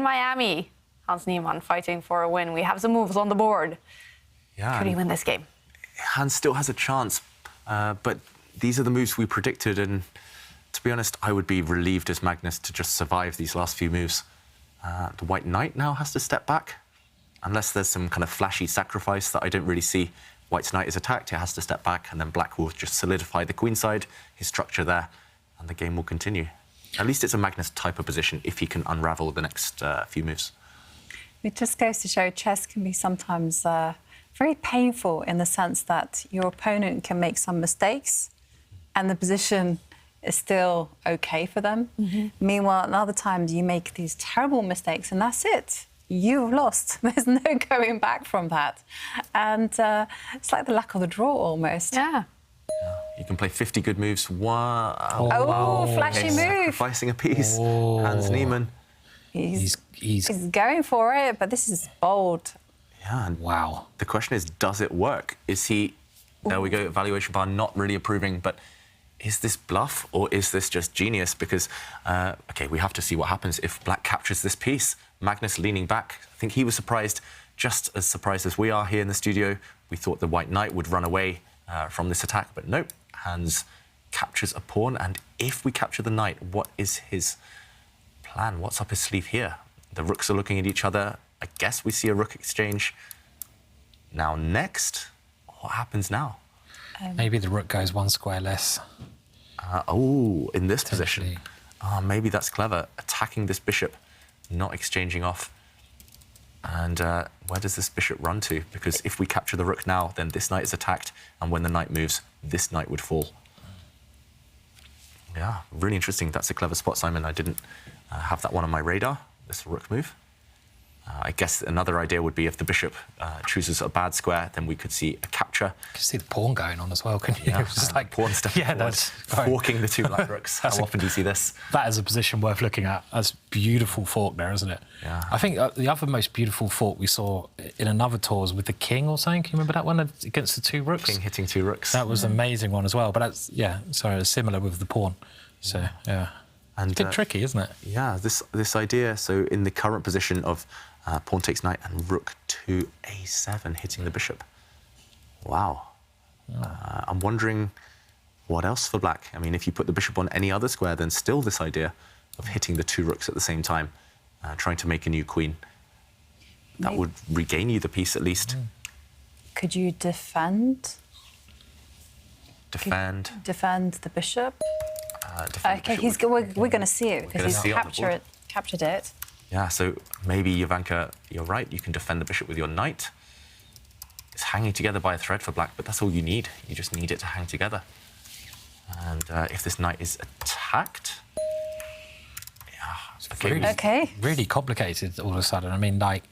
Miami. Hans Niemann fighting for a win. We have some moves on the board. Yeah. Could he win this game? Hans still has a chance, but these are the moves we predicted, and to be honest, I would be relieved as Magnus to just survive these last few moves. The White Knight now has to step back. Unless there's some kind of flashy sacrifice that I don't really see. White's Knight is attacked, it has to step back, and then Black will just solidify the queenside, his structure there, and the game will continue. At least it's a Magnus type of position if he can unravel the next few moves. It just goes to show chess can be sometimes very painful in the sense that your opponent can make some mistakes and the position is still OK for them. Meanwhile, at other times, you make these terrible mistakes and that's it. You've lost. There's no going back from that. And it's like the luck of the draw almost. Yeah. You can play 50 good moves. Wow. Oh, wow. Flashy move. Sacrificing a piece. Hans Niemann. He's going for it, but this is bold. Yeah. And wow. The question is, does it work? Is he, there we go, evaluation bar not really approving, but is this bluff or is this just genius? Because, OK, we have to see what happens if Black captures this piece. Magnus leaning back. I think he was surprised, just as surprised as we are here in the studio. We thought the White Knight would run away from this attack, but nope. Hans captures a pawn, and if we capture the Knight, what is his plan? What's up his sleeve here? The rooks are looking at each other. I guess we see a rook exchange. Now, next, what happens now? Maybe the rook goes one square less. Oh, in this position. Maybe that's clever. Attacking this bishop, not exchanging off. And where does this bishop run to? Because if we capture the rook now, then this knight is attacked, and when the knight moves, this knight would fall. Yeah, really interesting. That's a clever spot, Simon. I didn't have that one on my radar, this rook move. I guess another idea would be if the bishop chooses a bad square, then we could see a capture. You can see the pawn going on as well, couldn't you? Yeah, It was just like pawn stepping forward, forking the two black rooks. How often do you see this? That is a position worth looking at. That's beautiful fork there, isn't it? Yeah. I think the other most beautiful fork we saw in another tour was with the king or something. Can you remember that one against the two rooks? King hitting two rooks. That was an amazing one as well. But that's, yeah, sorry, it's similar with the pawn. So, yeah. And, it's a bit tricky, isn't it? Yeah, this idea, so in the current position of pawn takes knight and rook to a7, hitting the bishop. Wow. I'm wondering what else for Black. I mean, if you put the bishop on any other square, then still this idea of hitting the two rooks at the same time, trying to make a new queen. That would regain you the piece at least. Could you defend? Defend. Defend the bishop? Defend the OK, bishop we're going to see it because he's captured it. Yeah, so maybe, Jovanka, you're right. You can defend the bishop with your knight. It's hanging together by a thread for Black, but that's all you need. You just need it to hang together. And if this knight is attacked... Yeah, it's really complicated all of a sudden. I mean, like,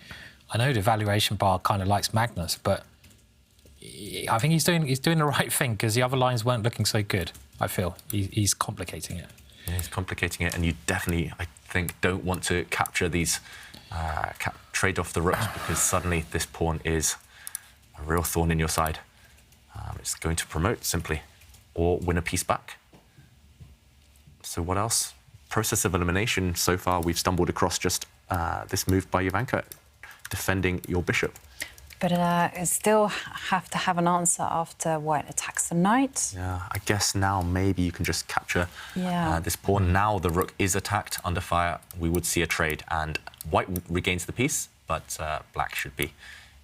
I know the valuation bar kind of likes Magnus, but I think he's doing the right thing because the other lines weren't looking so good, I feel. He's complicating it. Yeah, he's complicating it, and you definitely, I think, don't want to capture these, trade off the rooks, because suddenly this pawn is a real thorn in your side. It's going to promote, simply, or win a piece back. So what else? Process of elimination. So far, we've stumbled across just this move by Jovanka, defending your bishop. But it still have to have an answer after White attacks the knight. Yeah, I guess now maybe you can just capture this pawn. Now the rook is attacked under fire. We would see a trade, and White regains the piece, but Black should be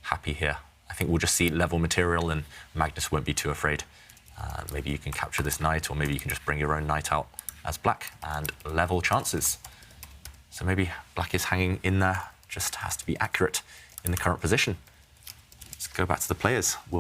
happy here. I think we'll just see level material, and Magnus won't be too afraid. Maybe you can capture this knight, or maybe you can just bring your own knight out as Black and level chances. So maybe Black is hanging in there, just has to be accurate in the current position. Let's go back to the players.